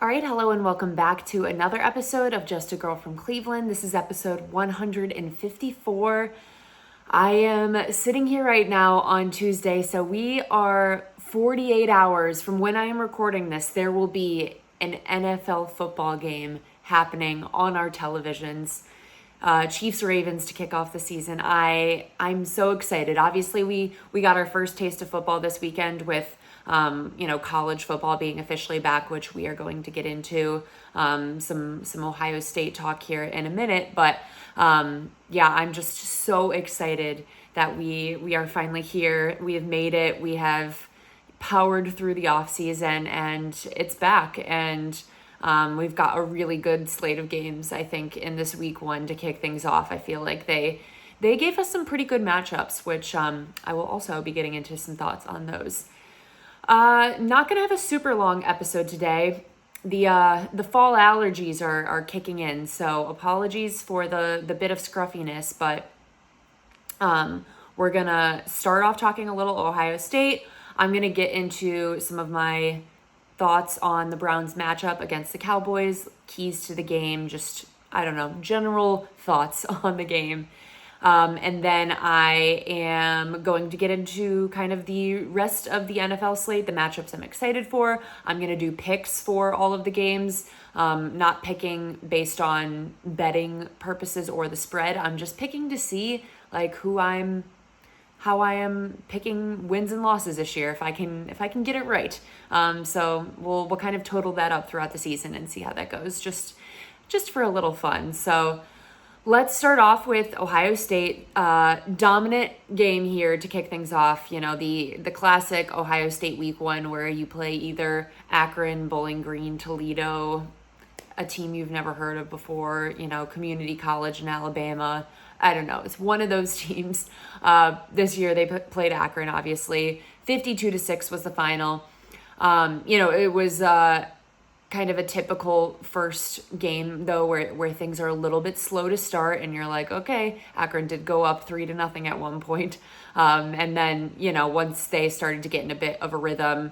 All right, hello and welcome back to another episode of Just a Girl from Cleveland. This is episode 154. I am sitting here right now on Tuesday, so we are 48 hours from when I am recording this. There will be an NFL football game happening on our televisions. Chiefs Ravens to kick off the season. I'm so excited. Obviously, we got our first taste of football this weekend with college football being officially back, which we are going to get into some Ohio State talk here in a minute. But I'm just so excited that we are finally here. We have made it. We have powered through the off season, and it's back. And we've got a really good slate of games, I think, in this week one to kick things off. I feel like they gave us some pretty good matchups, which I will also be getting into some thoughts on those. Not gonna have a super long episode today. The fall allergies are kicking in, so apologies for the bit of scruffiness, but we're gonna start off talking a little Ohio State. I'm gonna get into some of my thoughts on the Browns matchup against the Cowboys, keys to the game, just, I don't know, general thoughts on the game. And then I am going to get into kind of the rest of the NFL slate, the matchups I'm excited for. I'm going to do picks for all of the games, not picking based on betting purposes or the spread. I'm just picking to see like how I am picking wins and losses this year, if I can get it right. So we'll kind of total that up throughout the season and see how that goes, just for a little fun. So let's start off with Ohio State. Dominant game here to kick things off. You know, the classic Ohio State week one where you play either Akron, Bowling Green, Toledo, a team you've never heard of before, community college in Alabama. I don't know. It's one of those teams. This year they played Akron, obviously. 52-6 was the final. It was kind of a typical first game, though, where things are a little bit slow to start, and you're like, okay, Akron did go up 3-0 at one point. And then, once they started to get in a bit of a rhythm,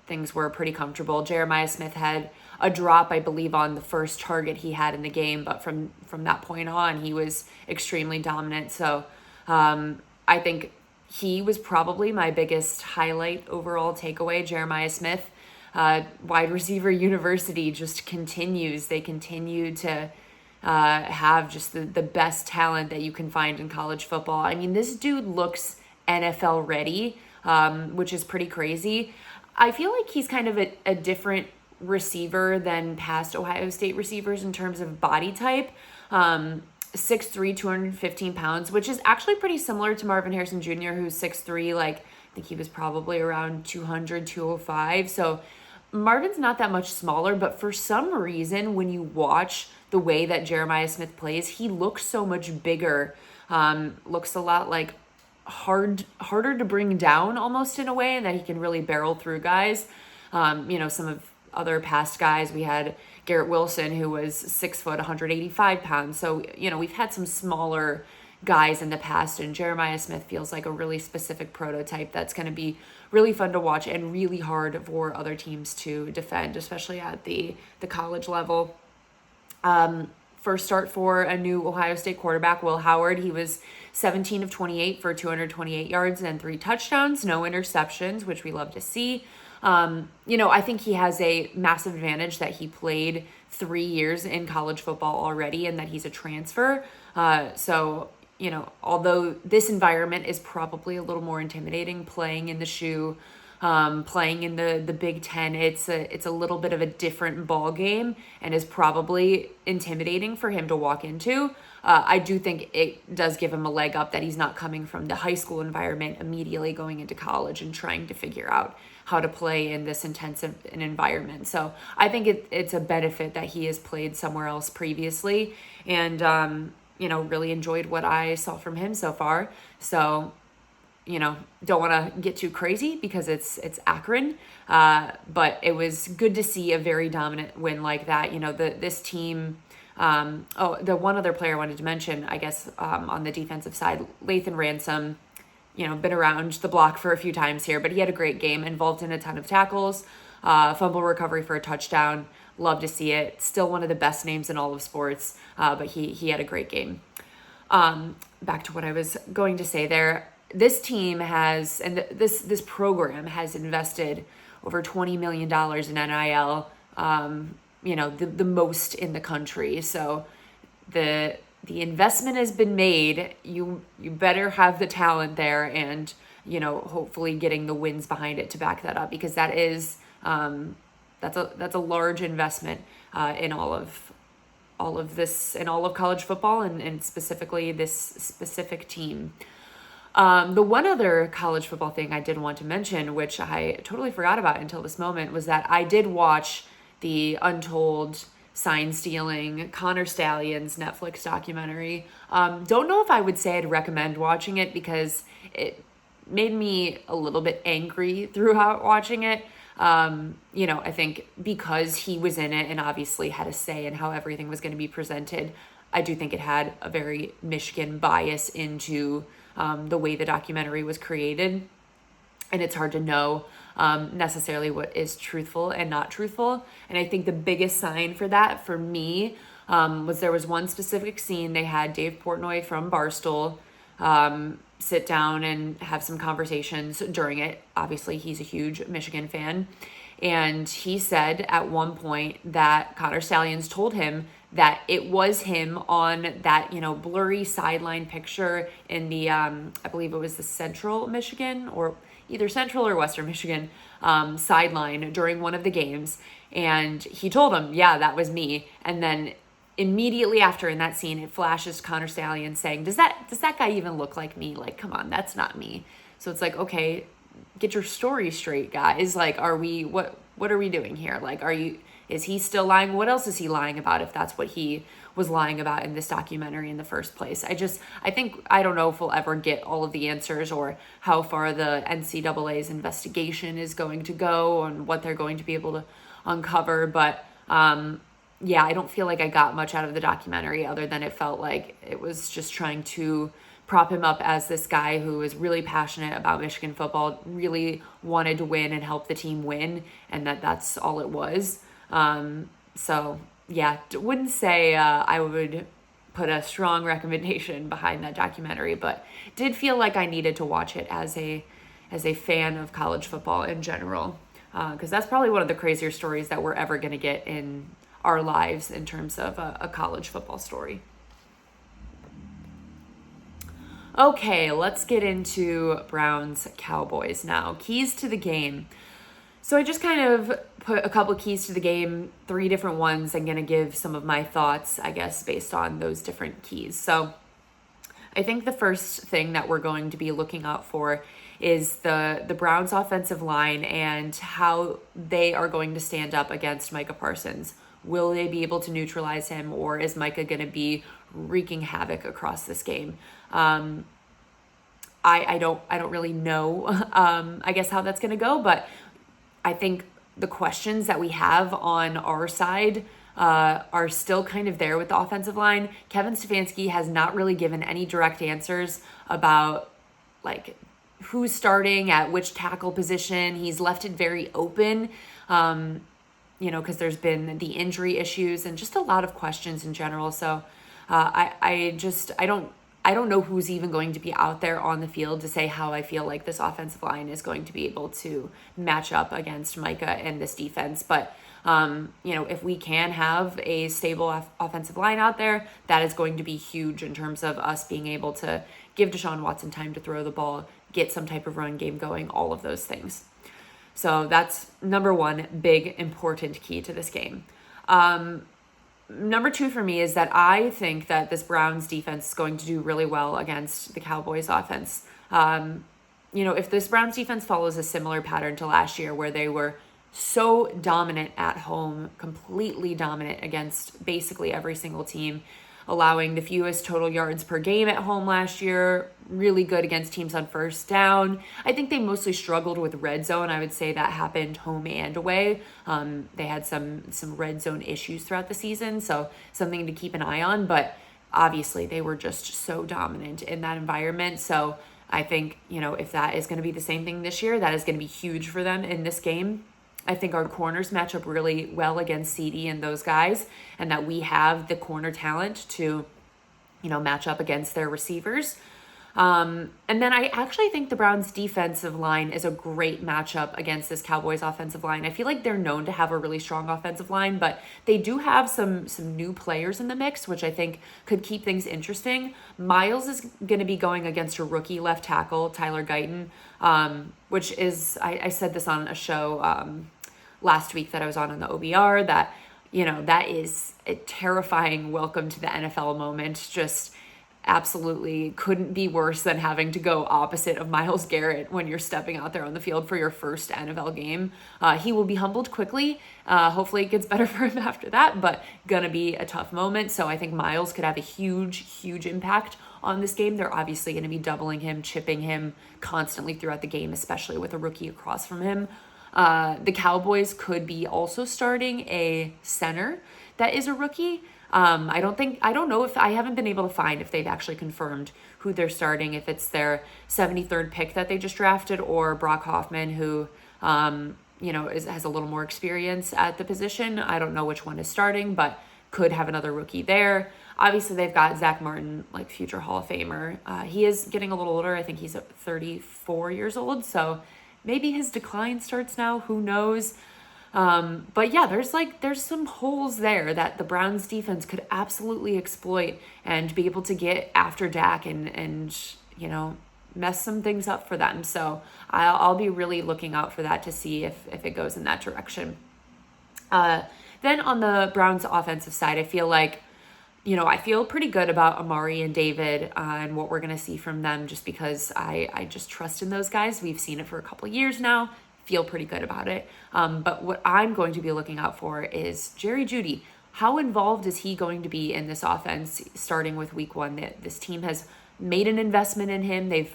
things were pretty comfortable. Jeremiah Smith had a drop, I believe, on the first target he had in the game, but from that point on, he was extremely dominant. So I think he was probably my biggest highlight overall takeaway. Jeremiah Smith, wide receiver university, just continues. They continue to have just the best talent that you can find in college football. I mean, this dude looks NFL ready, which is pretty crazy. I feel like he's kind of a different receiver than past Ohio State receivers in terms of body type. 6'3", 215 pounds, which is actually pretty similar to Marvin Harrison Jr., who's 6'3", I think he was probably around 200, 205. So Marvin's not that much smaller, but for some reason, when you watch the way that Jeremiah Smith plays, he looks so much bigger. Looks a lot like harder to bring down almost in a way, and that he can really barrel through guys. Some of other past guys, we had Garrett Wilson, who was 6 foot, 185 pounds. So, we've had some smaller guys in the past, and Jeremiah Smith feels like a really specific prototype that's going to be really fun to watch and really hard for other teams to defend, especially at the college level. First start for a new Ohio State quarterback, Will Howard. He was 17 of 28 for 228 yards and 3 touchdowns, no interceptions, which we love to see. I think he has a massive advantage that he played 3 years in college football already and that he's a transfer. Although this environment is probably a little more intimidating, playing in the shoe, playing in the Big Ten, it's a little bit of a different ball game and is probably intimidating for him to walk into. I do think it does give him a leg up that he's not coming from the high school environment immediately going into college and trying to figure out how to play in this intensive an environment. So I think it's a benefit that he has played somewhere else previously, and really enjoyed what I saw from him so far. So, don't want to get too crazy because it's Akron, but it was good to see a very dominant win like that. This team. The one other player I wanted to mention, I guess, on the defensive side, Lathan Ransom. Been around the block for a few times here, but he had a great game, involved in a ton of tackles. fumble recovery for a touchdown. Love to see it. Still one of the best names in all of sports, but he had a great game. Back to what I was going to say there. This team has, and this program has invested over $20 million in NIL, the most in the country. So the investment has been made. You better have the talent there, and hopefully getting the wins behind it to back that up, because that is that's a large investment in all of this, in all of college football, and specifically this specific team. The one other college football thing I did want to mention, which I totally forgot about until this moment, was that I did watch the Untold sign stealing Connor Stalions Netflix documentary. Don't know if I would say I'd recommend watching it, because it made me a little bit angry throughout watching it. I think because he was in it and obviously had a say in how everything was going to be presented, I do think it had a very Michigan bias into the way the documentary was created. And it's hard to know necessarily what is truthful and not truthful. And I think the biggest sign for that for me was there was one specific scene. They had Dave Portnoy from Barstool sit down and have some conversations during it. Obviously, he's a huge Michigan fan. And he said at one point that Connor Stalions told him that it was him on that, blurry sideline picture in the, I believe it was the Central Michigan, or either Central or Western Michigan sideline during one of the games. And he told him, yeah, that was me. And then immediately after, in that scene, it flashes Connor Stalions saying, does that guy even look like me? Like, come on, that's not me. So it's like, okay, get your story straight, guys. Like, what are we doing here? Like, is he still lying? What else is he lying about if that's what he was lying about in this documentary in the first place? I don't know if we'll ever get all of the answers, or how far the NCAA's investigation is going to go and what they're going to be able to uncover. But, I don't feel like I got much out of the documentary, other than it felt like it was just trying to prop him up as this guy who is really passionate about Michigan football, really wanted to win and help the team win, and that's all it was. Wouldn't say I would put a strong recommendation behind that documentary, but did feel like I needed to watch it as a fan of college football in general, because that's probably one of the crazier stories that we're ever going to get in our lives in terms of a college football story. Okay, let's get into Browns Cowboys now. Keys to the game. So I just kind of put a couple keys to the game, 3 different ones. I'm going to give some of my thoughts, I guess, based on those different keys. So I think the first thing that we're going to be looking out for is the Browns offensive line and how they are going to stand up against Micah Parsons. Will they be able to neutralize him, or is Micah going to be wreaking havoc across this game? I don't really know, I guess, how that's going to go, but I think the questions that we have on our side are still kind of there with the offensive line. Kevin Stefanski has not really given any direct answers about like who's starting at which tackle position. He's left it very open, because there's been the injury issues and just a lot of questions in general. So I don't know who's even going to be out there on the field to say how I feel like this offensive line is going to be able to match up against Micah and this defense. But, if we can have a stable offensive line out there, that is going to be huge in terms of us being able to give Deshaun Watson time to throw the ball, get some type of run game going, all of those things. So that's number one, big, important key to this game. Number 2 for me is that I think that this Browns defense is going to do really well against the Cowboys offense. If this Browns defense follows a similar pattern to last year, where they were so dominant at home, completely dominant against basically every single team, allowing the fewest total yards per game at home last year, really good against teams on first down. I think they mostly struggled with red zone. I would say that happened home and away. They had some red zone issues throughout the season, so something to keep an eye on, but obviously they were just so dominant in that environment. So I think, if that is going to be the same thing this year, that is going to be huge for them in this game. I think our corners match up really well against CD and those guys, and that we have the corner talent to, match up against their receivers. And then I actually think the Browns defensive line is a great matchup against this Cowboys offensive line. I feel like they're known to have a really strong offensive line, but they do have some new players in the mix, which I think could keep things interesting. Miles is going to be going against a rookie left tackle, Tyler Guyton, which is, I said this on a show last week that I was on the OBR, that, that is a terrifying welcome to the NFL moment. Just absolutely couldn't be worse than having to go opposite of Myles Garrett when you're stepping out there on the field for your first NFL game. He will be humbled quickly. Hopefully it gets better for him after that, but gonna be a tough moment. So I think Myles could have a huge impact on this game. They're obviously going to be doubling him, chipping him constantly throughout the game, especially with a rookie across from him. The Cowboys could be also starting a center that is a rookie. I haven't been able to find if they've actually confirmed who they're starting, if it's their 73rd pick that they just drafted, or Brock Hoffman, who, has a little more experience at the position. I don't know which one is starting, but could have another rookie there. Obviously, they've got Zach Martin, like future Hall of Famer. He is getting a little older. I think he's 34 years old, so maybe his decline starts now. Who knows? But yeah, there's some holes there that the Browns defense could absolutely exploit and be able to get after Dak and mess some things up for them. So I'll be really looking out for that to see if it goes in that direction. Then on the Browns offensive side, I feel like, I feel pretty good about Amari and David and what we're going to see from them, just because I just trust in those guys. We've seen it for a couple of years now. Feel pretty good about it. But what I'm going to be looking out for is Jerry Jeudy. How involved is he going to be in this offense starting with week one? This team has made an investment in him. They've,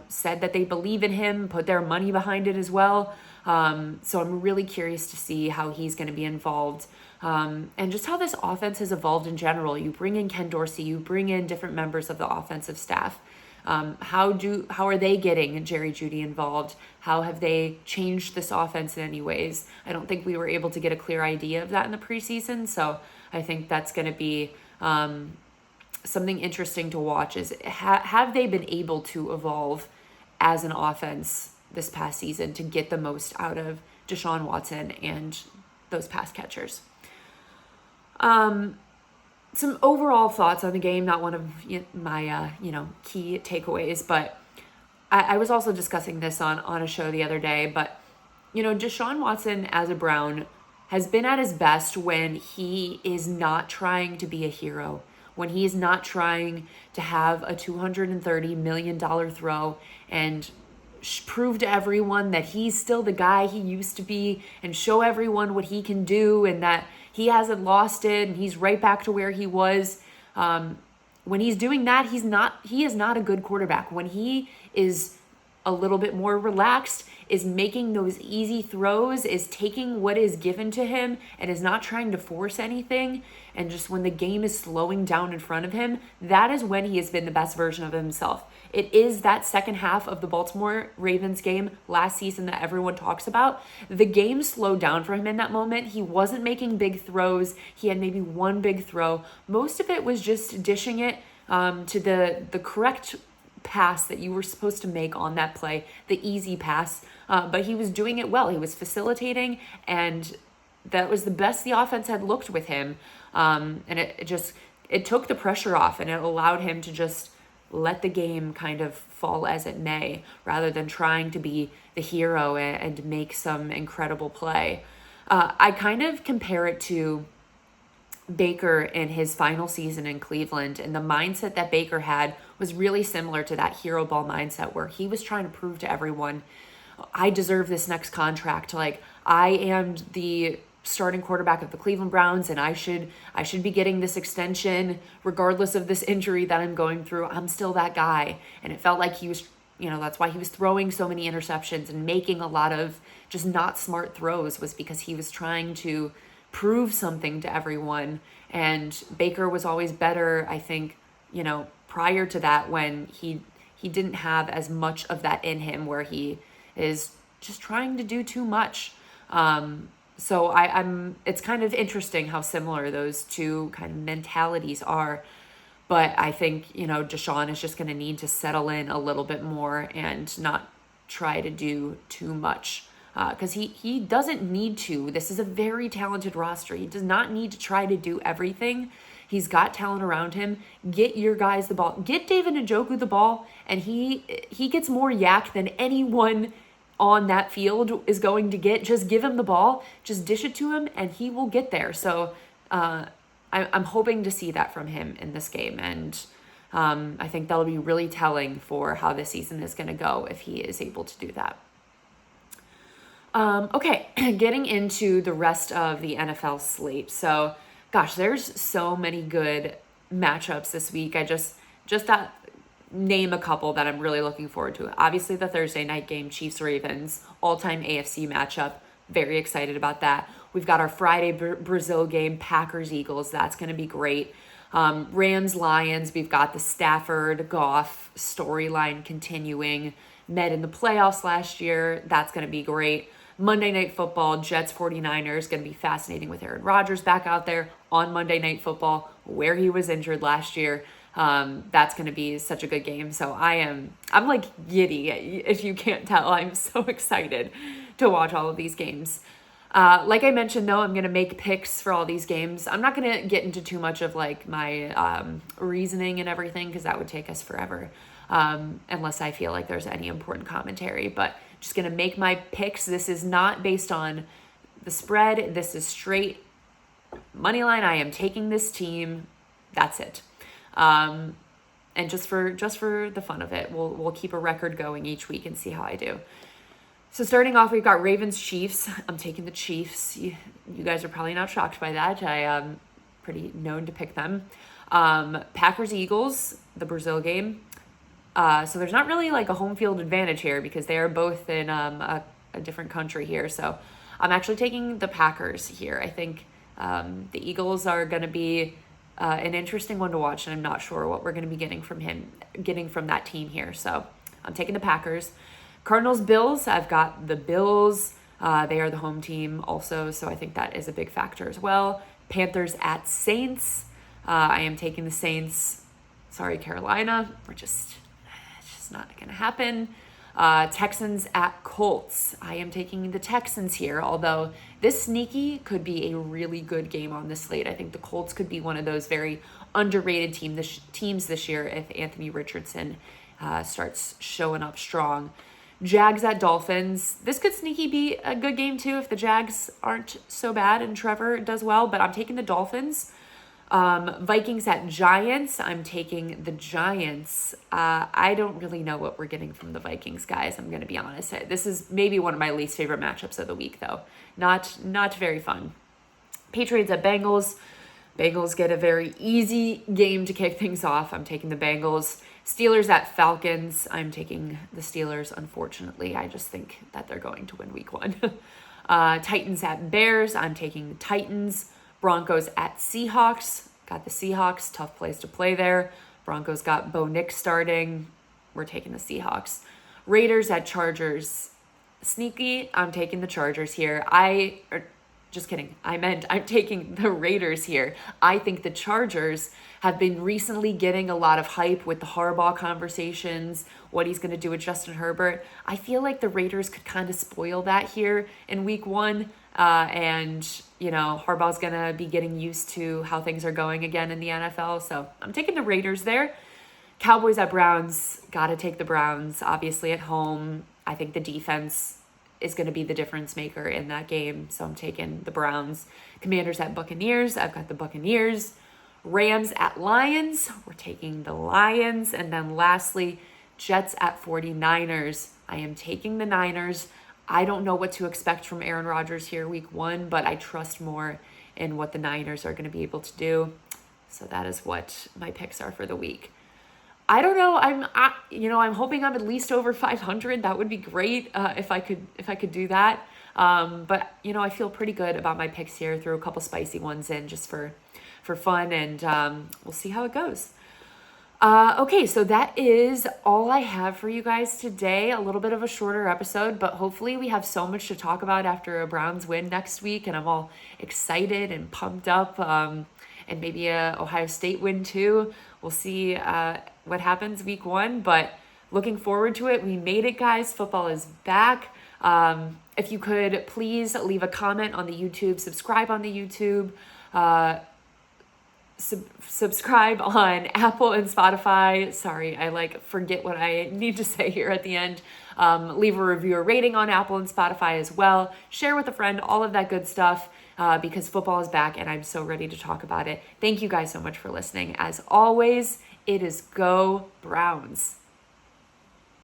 said that they believe in him, put their money behind it as well. So I'm really curious to see how he's going to be involved. And just how this offense has evolved in general. You bring in Ken Dorsey, you bring in different members of the offensive staff. How are they getting Jerry Jeudy involved? How have they changed this offense in any ways? I don't think we were able to get a clear idea of that in the preseason. So I think that's going to be something interesting to watch, is have they been able to evolve as an offense this past season to get the most out of Deshaun Watson and those pass catchers? Some overall thoughts on the game, not one of my, key takeaways, but I was also discussing this on a show the other day, but, Deshaun Watson as a Brown has been at his best when he is not trying to be a hero, when he is not trying to have a $230 million throw and prove to everyone that he's still the guy he used to be and show everyone what he can do and that he hasn't lost it and he's right back to where he was. When he's doing that, he is not a good quarterback. When he is a little bit more relaxed, is making those easy throws, is taking what is given to him and is not trying to force anything, and just when the game is slowing down in front of him, that is when he has been the best version of himself. It is that second half of the Baltimore Ravens game last season that everyone talks about. The game slowed down for him in that moment. He wasn't making big throws. He had maybe one big throw. Most of it was just dishing it to the correct pass that you were supposed to make on that play, the easy pass. But he was doing it well. He was facilitating, and that was the best the offense had looked with him. And it took the pressure off, and it allowed him to just let the game kind of fall as it may, rather than trying to be the hero and make some incredible play. I kind of compare it to Baker in his final season in Cleveland, and the mindset that Baker had was really similar to that hero ball mindset, where he was trying to prove to everyone, I deserve this next contract. Like, I am the starting quarterback of the Cleveland Browns, and I should be getting this extension regardless of this injury that I'm going through. I'm still that guy. And it felt like he was, that's why he was throwing so many interceptions and making a lot of just not smart throws, was because he was trying to prove something to everyone. And Baker was always better, I think, prior to that, when he didn't have as much of that in him, where he is just trying to do too much. So it's kind of interesting how similar those two kind of mentalities are. But I think, Deshaun is just going to need to settle in a little bit more and not try to do too much. Because he doesn't need to. This is a very talented roster. He does not need to try to do everything. He's got talent around him. Get your guys the ball. Get David Njoku the ball, and he gets more yak than anyone on that field is going to get. Just give him the ball. Just dish it to him, and he will get there. So I'm hoping to see that from him in this game, and I think that'll be really telling for how this season is going to go if he is able to do that. Okay, getting into the rest of the NFL slate. So, gosh, there's so many good matchups this week. I just name a couple that I'm really looking forward to. Obviously, the Thursday night game, Chiefs-Ravens, all-time AFC matchup. Very excited about that. We've got our Friday Brazil game, Packers-Eagles. That's going to be great. Rams-Lions, we've got the Stafford-Goff storyline continuing. Met in the playoffs last year. That's going to be great. Monday Night Football, Jets 49ers, going to be fascinating with Aaron Rodgers back out there on Monday Night Football, where he was injured last year. That's going to be such a good game. So I'm like giddy, if you can't tell. I'm so excited to watch all of these games. Like I mentioned, though, I'm going to make picks for all these games. I'm not going to get into too much of like my reasoning and everything, because that would take us forever, unless I feel like there's any important commentary. But just going to make my picks. This is not based on the spread. This is straight money line. I am taking this team. That's it. And just for the fun of it, we'll keep a record going each week and see how I do. So starting off, we've got Ravens-Chiefs. I'm taking the Chiefs. You guys are probably not shocked by that. I am pretty known to pick them. Packers-Eagles, the Brazil game. So there's not really like a home field advantage here because they are both in a different country here. So I'm actually taking the Packers here. I think the Eagles are going to be an interesting one to watch, and I'm not sure what we're going to be getting from that team here. So I'm taking the Packers. Cardinals-Bills, I've got the Bills. They are the home team also, so I think that is a big factor as well. Panthers at Saints. I am taking the Saints. Sorry, Carolina. It's just not going to happen. Texans at Colts. I am taking the Texans here, although this sneaky could be a really good game on this slate. I think the Colts could be one of those very underrated teams this year if Anthony Richardson starts showing up strong. Jags at Dolphins. This could sneaky be a good game too if the Jags aren't so bad and Trevor does well, but I'm taking the Dolphins. Vikings at Giants. I'm taking the Giants. I don't really know what we're getting from the Vikings, guys. I'm going to be honest. This is maybe one of my least favorite matchups of the week, though. Not very fun. Patriots at Bengals. Bengals get a very easy game to kick things off. I'm taking the Bengals. Steelers at Falcons. I'm taking the Steelers, unfortunately. I just think that they're going to win week 1. Titans at Bears. I'm taking the Titans. Broncos at Seahawks. Got the Seahawks. Tough place to play there. Broncos got Bo Nix starting. We're taking the Seahawks. Raiders at Chargers. Sneaky. I'm taking the Chargers here. Just kidding. I'm taking the Raiders here. I think the Chargers have been recently getting a lot of hype with the Harbaugh conversations, what he's going to do with Justin Herbert. I feel like the Raiders could kind of spoil that here in week 1. And, Harbaugh's going to be getting used to how things are going again in the NFL. So I'm taking the Raiders there. Cowboys at Browns. Got to take the Browns, obviously at home. I think the defense is going to be the difference maker in that game. So I'm taking the Browns. Commanders at Buccaneers. I've got the Buccaneers. Rams at Lions. We're taking the Lions. And then lastly, Jets at 49ers. I am taking the Niners. I don't know what to expect from Aaron Rodgers here week 1, but I trust more in what the Niners are going to be able to do. So that is what my picks are for the week. I don't know. I'm hoping I'm at least over 500. That would be great if I could do that. But I feel pretty good about my picks here. Throw a couple spicy ones in just for fun, and we'll see how it goes. Okay, so that is all I have for you guys today. A little bit of a shorter episode, but hopefully we have so much to talk about after a Browns win next week, and I'm all excited and pumped up. And maybe a Ohio State win too. We'll see what happens week 1, but looking forward to it. We made it, guys. Football is back. If you could please leave a comment on the YouTube, subscribe on the YouTube. Subscribe on Apple and Spotify. Sorry, I forget what I need to say here at the end. Leave a review or rating on Apple and Spotify as well. Share with a friend, all of that good stuff, because football is back and I'm so ready to talk about it. Thank you guys so much for listening. As always, it is Go Browns.